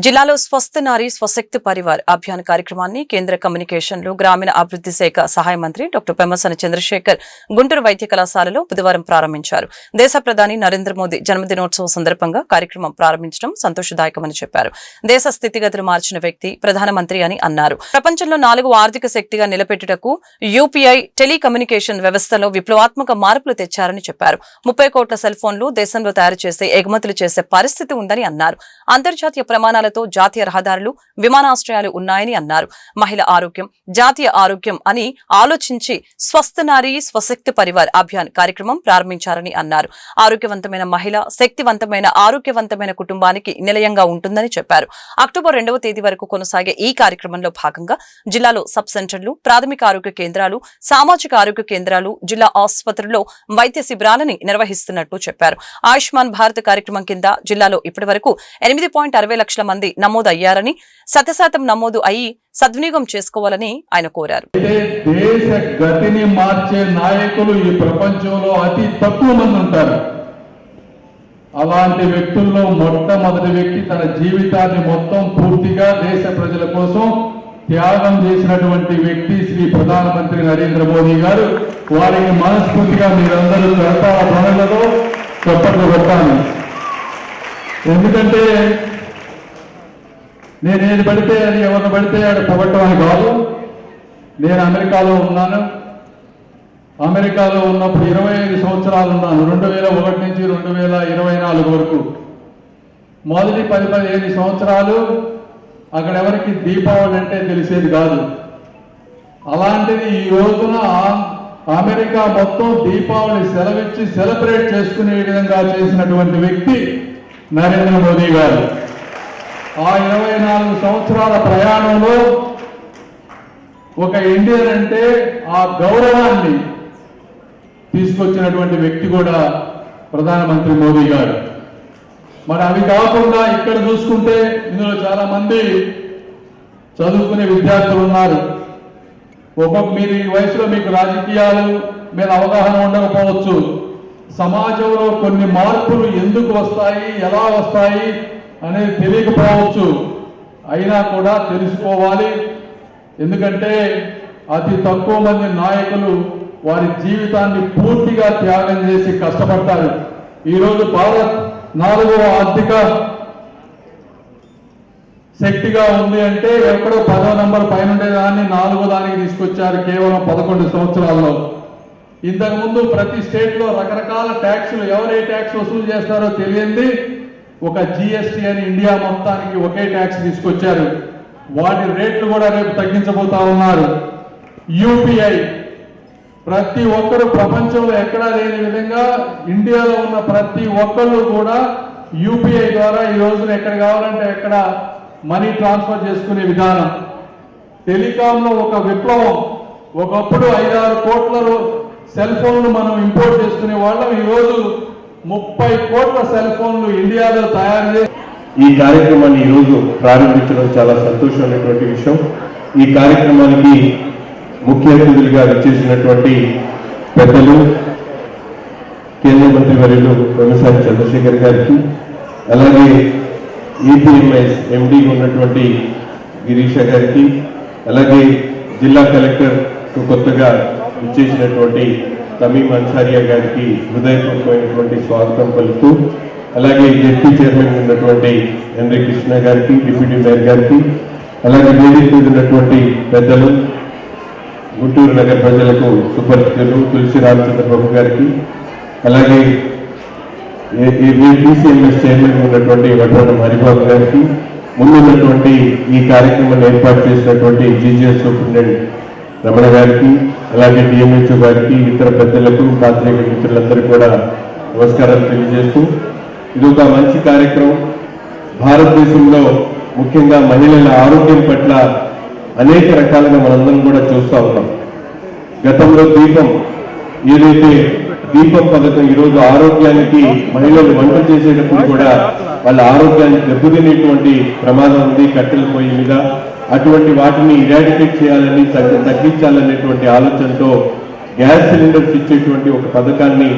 జిల్లాలో స్వస్థ నారీ స్వశక్తి పరివార్ అభియాన్ కార్యక్రమాన్ని కేంద్ర కమ్యూనికేషన్లు గ్రామీణ అభివృద్ధి శాఖ సహాయ మంత్రి డాక్టర్ పెమ్మసాని చంద్రశేఖర్ గుంటూరు వైద్య కళాశాలలో బుధవారం ప్రారంభించారు. దేశ ప్రధాని నరేంద్ర మోదీ జన్మదినోత్సవం సందర్భంగా కార్యక్రమం ప్రారంభించడం సంతోషదాయకమని చెప్పారు. దేశ స్థితిగతులు మార్చిన వ్యక్తి ప్రధానమంత్రి అని అన్నారు. ప్రపంచంలో 4వ ఆర్థిక శక్తిగా నిలబెట్టుటకు యూపీఐ టెలికమ్యూనికేషన్ వ్యవస్థలో విప్లవాత్మక మార్పులు తెచ్చారని చెప్పారు. 30 కోట్ల సెల్ ఫోన్లు దేశంలో తయారు చేసి ఎగుమతులు చేసే పరిస్థితి ఉందని అన్నారు. అంతర్జాతీయ ప్రమాణాల జాతీయ రహదారులు విమానాశ్రయాలు ఉన్నాయని అన్నారు. మహిళ ఆరోగ్యం జాతీయ ఆరోగ్యం అని ఆలోచించి స్వస్థ నారీ స్వశక్తి పరివార్ అభియాన్ కార్యక్రమం ప్రారంభించారని అన్నారు. ఆరోగ్యవంతమైన మహిళ శక్తివంతమైన ఆరోగ్యవంతమైన కుటుంబానికి నిలయంగా ఉంటుందని చెప్పారు. అక్టోబర్ 2వ తేదీ వరకు కొనసాగే ఈ కార్యక్రమంలో భాగంగా జిల్లాలో సబ్ సెంటర్లు, ప్రాథమిక ఆరోగ్య కేంద్రాలు, సామాజిక ఆరోగ్య కేంద్రాలు, జిల్లా ఆసుపత్రుల్లో వైద్య శిబిరాలని నిర్వహిస్తున్నట్టు చెప్పారు. ఆయుష్మాన్ భారత్ కార్యక్రమం కింద జిల్లాలో ఇప్పటి వరకు 8.60 లక్షల మంది నమోదయ్యారని, 100% నమోదు అయ్యి సద్వినియోగం చేసుకోవాలని ఆయన కోరారు. దేశ గతిని మార్చే నాయకులు ఈ ప్రపంచంలో అతి తక్కువ మంది ఉంటారు. అలాంటి వ్యక్తుల్లో మొట్టమొదటి వ్యక్తి తన జీవితాన్ని మొత్తం పూర్తిగా దేశ ప్రజల కోసం త్యాగం చేసినటువంటి వ్యక్తి శ్రీ ప్రధానమంత్రి నరేంద్ర మోదీ గారు. వారికి మనస్ఫూర్తిగా మీరందరూ కరతాళ ధ్వనులతో చప్పట్లు కొట్టాలి. ఎందుకంటే నేనేది పడితే అది ఎవరిని పడితే అది పొగట్టం అని కాదు. నేను అమెరికాలో ఉన్నాను. అమెరికాలో ఉన్నప్పుడు 25 సంవత్సరాలు ఉన్నాను. 2001 నుంచి 2024 వరకు. మొదటి 10-15 సంవత్సరాలు అక్కడ ఎవరికి దీపావళి అంటే తెలిసేది కాదు. అలాంటిది ఈ రోజున అమెరికా మొత్తం దీపావళి సెలవిచ్చి సెలబ్రేట్ చేసుకునే విధంగా చేసినటువంటి వ్యక్తి నరేంద్ర మోదీ గారు. ఆ 24 సంవత్సరాల ప్రయాణంలో ఒక ఇండియన్ అంటే ఆ గౌరవాన్ని తీసుకొచ్చినటువంటి వ్యక్తి కూడా ప్రధానమంత్రి మోదీ గారు. మరి అవి కాకుండా ఇక్కడ చూసుకుంటే ఇందులో చాలా మంది చదువుకునే విద్యార్థులు ఉన్నారు. మీరు ఈ వయసులో మీకు రాజకీయాల మీద అవగాహన ఉండకపోవచ్చు. సమాజంలో కొన్ని మార్పులు ఎందుకు వస్తాయి, ఎలా వస్తాయి అనేది తెలియకపోవచ్చు. అయినా కూడా తెలుసుకోవాలి. ఎందుకంటే అతి తక్కువ మంది నాయకులు వారి జీవితాన్ని పూర్తిగా త్యాగం చేసి కష్టపడతారు. ఈరోజు భారత్ 4వ ఆర్థిక శక్తిగా ఉంది అంటే ఎక్కడో 10వ నంబర్ పైన ఉండేదాన్ని 4వ దానికి తీసుకొచ్చారు కేవలం 11 సంవత్సరాల్లో. ఇంతకుముందు ప్రతి స్టేట్లో రకరకాల ట్యాక్సులు, ఎవరే ట్యాక్స్ వసూలు చేస్తారో తెలియంది ఒక జిఎస్టీ అని ఇండియా మొత్తానికి ఒకే ట్యాక్స్ తీసుకొచ్చారు. వాటి రేట్లు కూడా రేపు తగ్గించబోతా ఉన్నారు. యూపీఐ ప్రతి ఒక్కరు ప్రపంచంలో ఎక్కడా లేని విధంగా ఇండియాలో ఉన్న ప్రతి ఒక్కళ్ళు కూడా యూపీఐ ద్వారా ఈ రోజున ఎక్కడ కావాలంటే ఎక్కడ మనీ ట్రాన్స్ఫర్ చేసుకునే విధానం. టెలికాంలో ఒక విప్లవం. ఒకప్పుడు 5-6 కోట్ల సెల్ ఫోన్లు మనం ఇంపోర్ట్ చేసుకునే వాళ్ళం. ఈరోజు 30 కోట్ల సెల్ ఫోన్లు ఇండియాలో తయారు చేసి ఈ కార్యక్రమాన్ని ఈరోజు ప్రారంభించడం చాలా సంతోషమైనటువంటి విషయం. ఈ కార్యక్రమానికి ముఖ్య అతిథులుగా విచ్చేసినటువంటి పెద్దలు కేంద్ర మంత్రి వర్యులు పెమ్మసాని చంద్రశేఖర్ గారికి, అలాగే ఈపీఎంఎస్ ఎండీగా ఉన్నటువంటి గిరీష గారికి, అలాగే జిల్లా కలెక్టర్ కొత్తగా విచ్చేసినటువంటి తమీం అన్సారియా గారికి హృదయపూర్వకమైనటువంటి స్వాగతం పలుకుతూ, అలాగే జెడ్పీ చైర్మన్ ఉన్నటువంటి ఎన్వి కృష్ణ గారికి, డిప్యూటీ మేయర్ గారికి, అలాగే వేదిక మీద ఉన్నటువంటి పెద్దలు గుంటూరు నగర ప్రజలకు సుపరిచితులు తులసి రామచంద్రబాబు గారికి, అలాగే టీసీఎంఎస్ చైర్మన్ ఉన్నటువంటి వడ్వాడ హరిబాబు గారికి, ముందున్నటువంటి ఈ కార్యక్రమాన్ని ఏర్పాటు చేసినటువంటి జీజీఎస్ సూపరింటెండెంట్ రమణ గారికి, అలాగే డిఎంహెచ్ఓ గారికి, ఇతర పెద్దలకు, పాత్రికేయ మిత్రులందరికీ కూడా నమస్కారాలు తెలియజేస్తూ, ఇది ఒక మంచి కార్యక్రమం. భారతదేశంలో ముఖ్యంగా మహిళల ఆరోగ్యం పట్ల అనేక రకాలుగా మనందరం కూడా చూస్తూ ఉన్నాం. గతంలో ఏదైతే దీపం పథకం ఈరోజు ఆరోగ్యానికి మహిళలు వంట చేసేటప్పుడు కూడా వాళ్ళ ఆరోగ్యాన్ని దెబ్బతినేటువంటి ప్రమాదం ఉంది కట్టెల పొయ్యి మీద. అటువంటి వాటిని ఇరాడికేట్ చేయాలని, తగ్గించాలనేటువంటి ఆలోచనతో గ్యాస్ సిలిండర్స్ ఇచ్చేటువంటి ఒక పథకాన్ని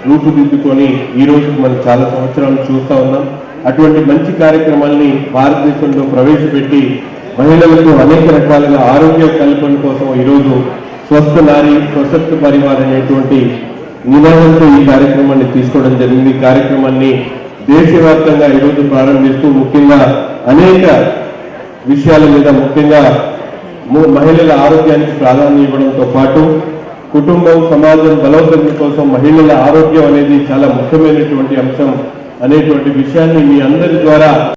రూపుదిద్దుకొని ఈ రోజు మనం చాలా సంవత్సరాలు చూస్తూ ఉన్నాం. అటువంటి మంచి కార్యక్రమాల్ని భారతదేశంలో ప్రవేశపెట్టి మహిళలకు అనేక రకాలుగా ఆరోగ్య కల్పన కోసం ఈరోజు స్వస్థ నారి స్వశక్తి పరివార్ అనేటువంటి నినాదంతో ఈ కార్యక్రమాన్ని తీసుకోవడం జరిగింది. ఈ కార్యక్రమాన్ని దేశవ్యాప్తంగా ఈరోజు ప్రారంభిస్తూ ముఖ్యంగా అనేక విషయాల మీద ముఖ్యంగా మహిళల ఆరోగ్యానికి ప్రాధాన్యం ఇవ్వడంతో పాటు కుటుంబం సమాజం బలోపేతం కోసం మహిళల ఆరోగ్యం అనేది చాలా ముఖ్యమైనటువంటి అంశం అనేటువంటి విషయాన్ని మీ అందరి ద్వారా